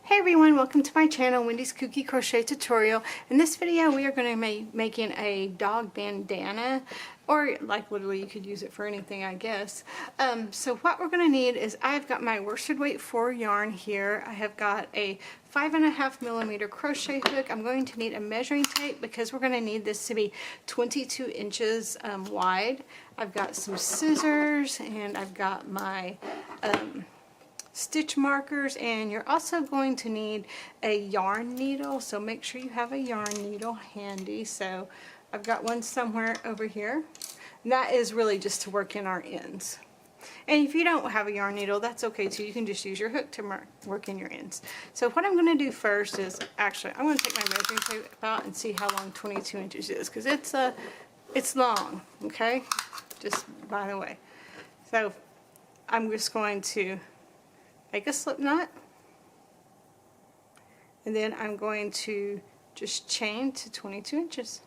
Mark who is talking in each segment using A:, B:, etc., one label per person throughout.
A: Hey everyone, welcome to my channel, Wendy's Kooky Crochet Tutorial. In this video we are going to be making a dog bandana, or like literally you could use it for anything, I guess. So what we're going to need is I've got my worsted weight 4 yarn here. I have got a 5.5mm crochet hook. I'm going to need a measuring tape because we're going to need this to be 22 inches wide. I've got some scissors and I've got my stitch markers, and you're also going to need a yarn needle, so make sure you have a yarn needle handy. So I've got one somewhere over here, and that is really just to work in our ends. And if you don't have a yarn needle, that's okay too. You can just use your hook to work in your ends. So what I'm going to do first is, actually I'm going to take my measuring tape out and see how long 22 inches is, because it's long, okay, just by the way. So I'm just going to make a slip knot, and then I'm going to just chain to 22 inches.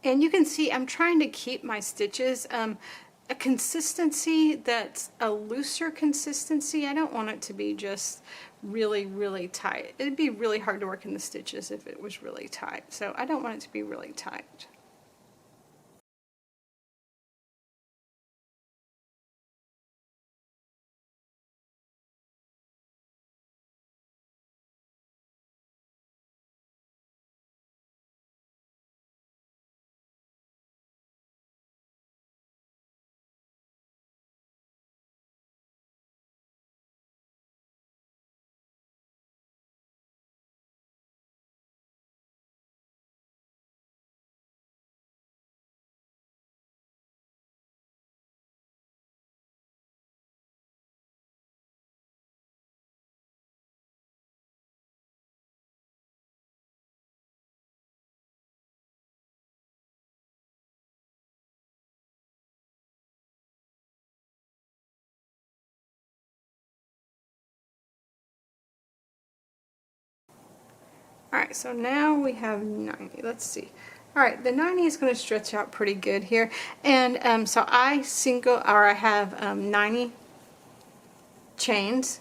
A: And you can see I'm trying to keep my stitches a consistency that's a looser consistency. I don't want it to be just really tight. It'd be really hard to work in the stitches if it was really tight. So I don't want it to be really tight. Alright, so now we have 90. Let's see. Alright, the 90 is going to stretch out pretty good here. And so I have 90 chains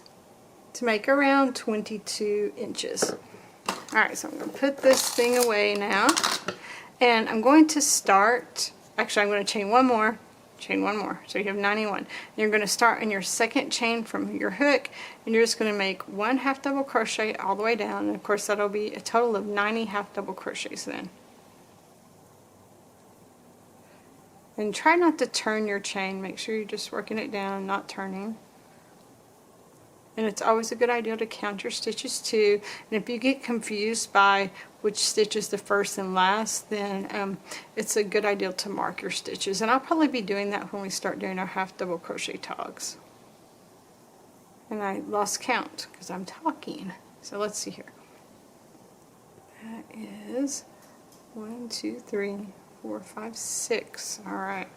A: to make around 22 inches. Alright, so I'm going to put this thing away now. And I'm going to start, actually I'm going to chain one more. Chain one more, so you have 91. And you're going to start in your second chain from your hook, and you're just going to make one half double crochet all the way down, and of course that'll be a total of 90 half double crochets then. And try not to turn your chain, make sure you're just working it down, not turning. And it's always a good idea to count your stitches too. And if you get confused by which stitch is the first and last, then it's a good idea to mark your stitches. And I'll probably be doing that when we start doing our half double crochet togs. And I lost count because I'm talking. So let's see here. That is 1, 2, 3, 4, 5, 6. All right.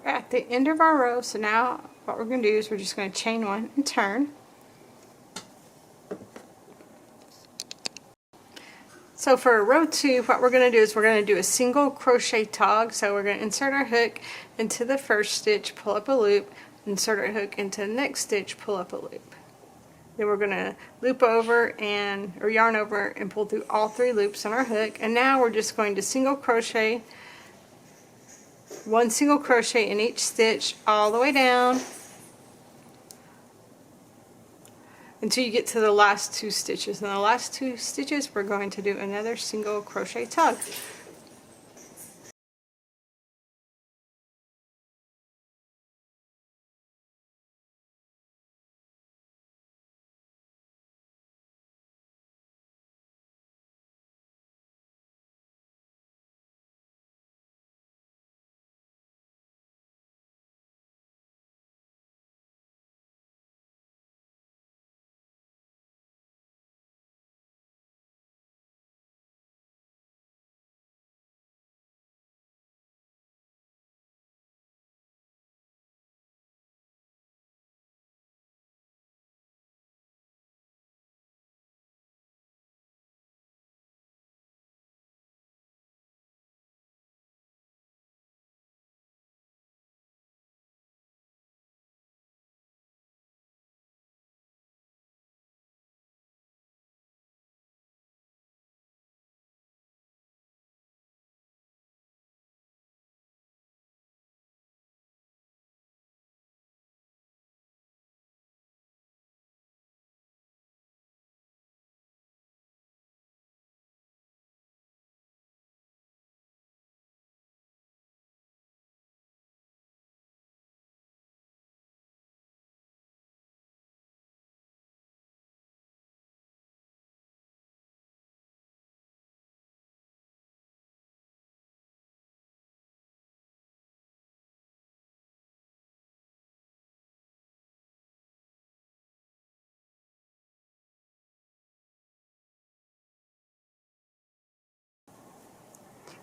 A: we're at the end of our row, so now what we're going to do is we're just going to chain one and turn. So for row 2, what we're going to do is we're going to do a single crochet tog. So we're going to insert our hook into the first stitch, pull up a loop, insert our hook into the next stitch, pull up a loop. Then we're going to loop over or yarn over and pull through all 3 loops on our hook. And now we're just going to single crochet, 1 single crochet in each stitch all the way down until you get to the last 2 stitches. And the last 2 stitches we're going to do another single crochet tug.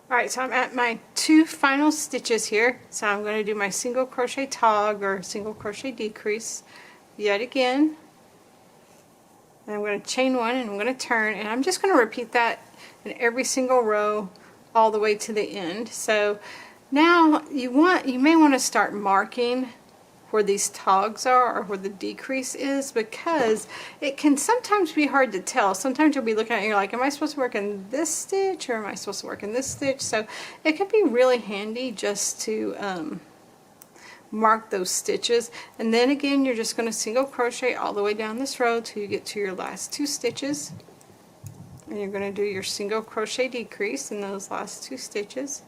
A: Alright, so I'm at my 2 final stitches here. So I'm going to do my single crochet tog or single crochet decrease yet again. And I'm going to chain 1 and I'm going to turn, and I'm just going to repeat that in every single row all the way to the end. So now you may want to start marking where these togs are or where the decrease is, because it can sometimes be hard to tell. Sometimes you'll be looking at it and you're like, am I supposed to work in this stitch or am I supposed to work in this stitch? So it can be really handy just to mark those stitches. And then again, you're just going to single crochet all the way down this row till you get to your last 2 stitches, and you're going to do your single crochet decrease in those last 2 stitches.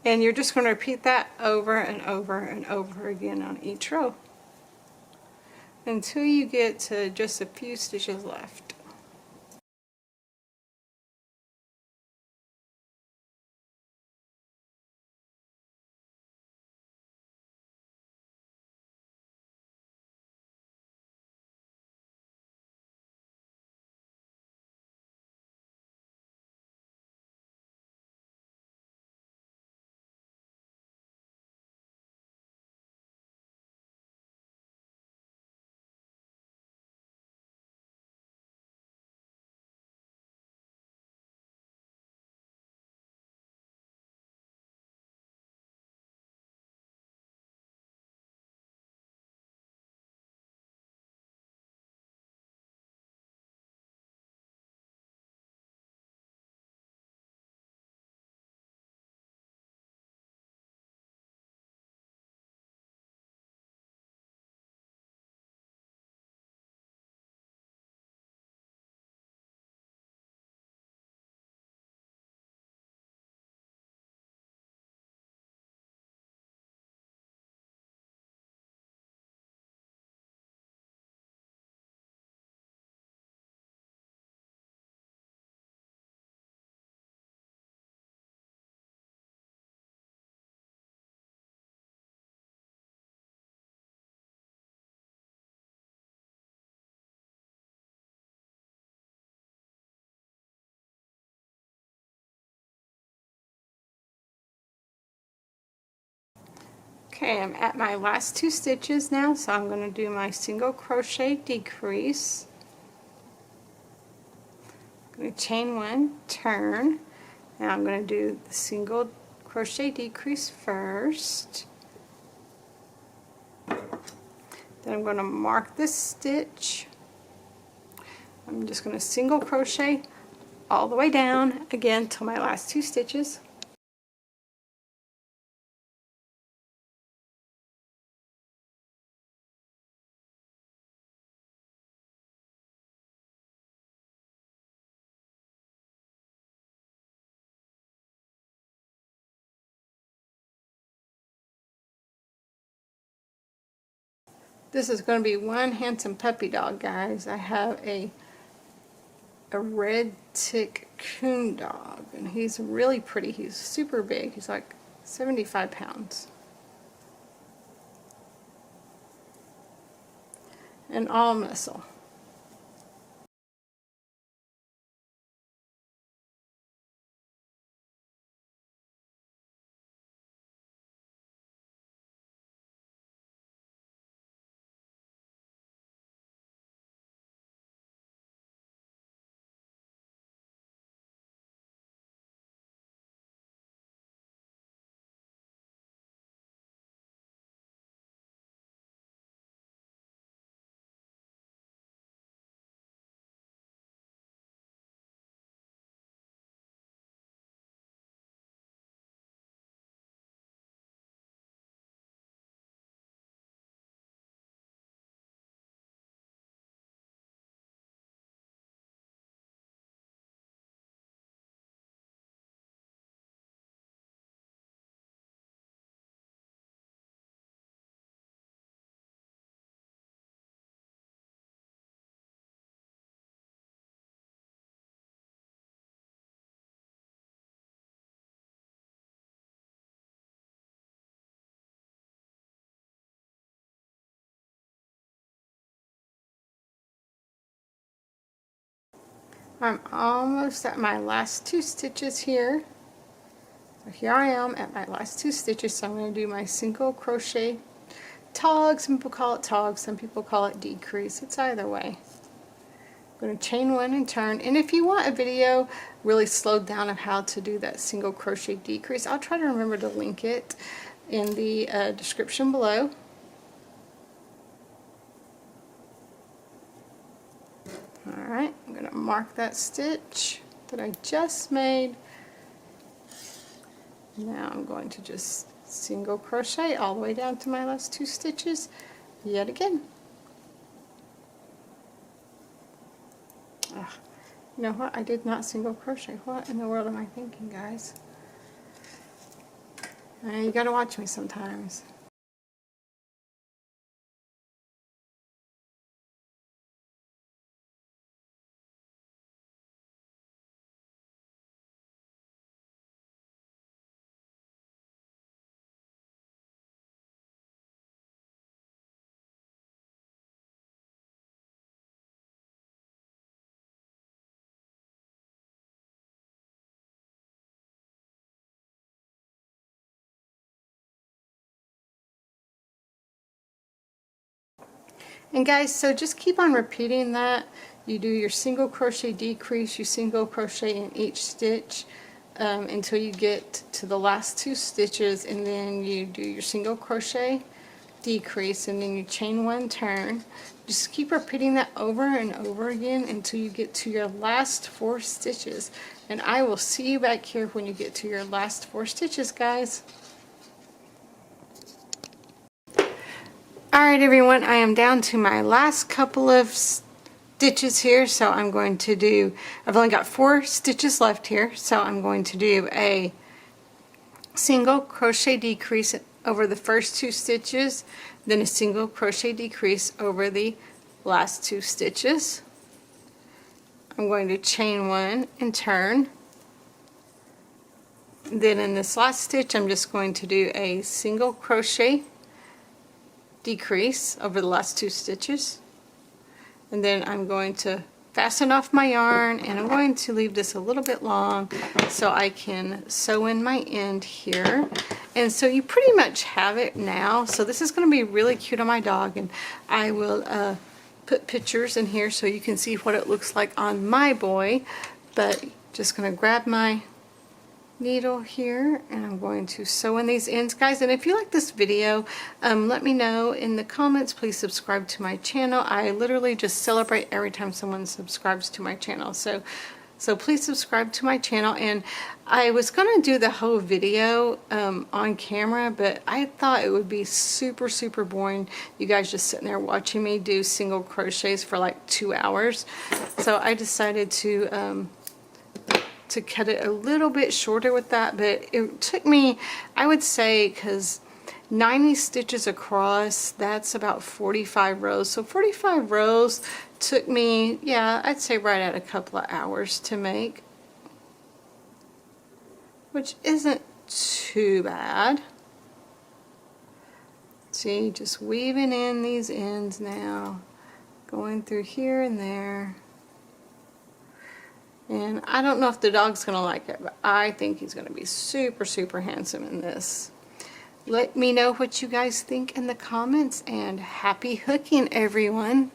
A: And you're just going to repeat that over and over and over again on each row until you get to just a few stitches left. Okay, I'm at my last 2 stitches now, so I'm going to do my single crochet decrease. I'm going to chain 1, turn. Now I'm going to do the single crochet decrease first. Then I'm going to mark this stitch. I'm just going to single crochet all the way down again till my last 2 stitches. This is going to be one handsome puppy dog, guys. I have a red tick coon dog, and he's really pretty. He's super big. He's like 75 pounds. And all muscle. I'm almost at my last 2 stitches here. So here I am at my last 2 stitches, so I'm going to do my single crochet tog. Some people call it tog, some people call it decrease. It's either way. I'm going to chain 1 and turn. And if you want a video really slowed down of how to do that single crochet decrease, I'll try to remember to link it in the description below. Alright, I'm going to mark that stitch that I just made. Now I'm going to just single crochet all the way down to my last 2 stitches yet again. Ugh. You know what? I did not single crochet. What in the world am I thinking, guys? You gotta watch me sometimes. And guys, so just keep on repeating that. You do your single crochet decrease, you single crochet in each stitch until you get to the last 2 stitches, and then you do your single crochet decrease, and then you chain 1, turn. Just keep repeating that over and over again until you get to your last 4 stitches. And I will see you back here when you get to your last 4 stitches, guys. Alright everyone, I am down to my last couple of stitches here, so I'm going to do, I've only got 4 stitches left here, so I'm going to do a single crochet decrease over the first 2 stitches, then a single crochet decrease over the last 2 stitches. I'm going to chain 1 and turn. Then in this last stitch I'm just going to do a single crochet decrease over the last 2 stitches, and then I'm going to fasten off my yarn, and I'm going to leave this a little bit long so I can sew in my end here. And so you pretty much have it now. So this is going to be really cute on my dog, and I will put pictures in here so you can see what it looks like on my boy. But just going to grab my needle here, and I'm going to sew in these ends, guys. And if you like this video, let me know in the comments. Please subscribe to my channel. I literally just celebrate every time someone subscribes to my channel. So please subscribe to my channel. And I was gonna do the whole video on camera, but I thought it would be super boring, you guys just sitting there watching me do single crochets for like 2 hours. So I decided to cut it a little bit shorter with that. But it took me, I would say, because 90 stitches across, that's about 45 rows. So 45 rows took me, yeah, I'd say right at a couple of hours to make, which isn't too bad. See, just weaving in these ends now, going through here and there. And I don't know if the dog's gonna like it, but I think he's gonna be super handsome in this. Let me know what you guys think in the comments, and happy hooking, everyone.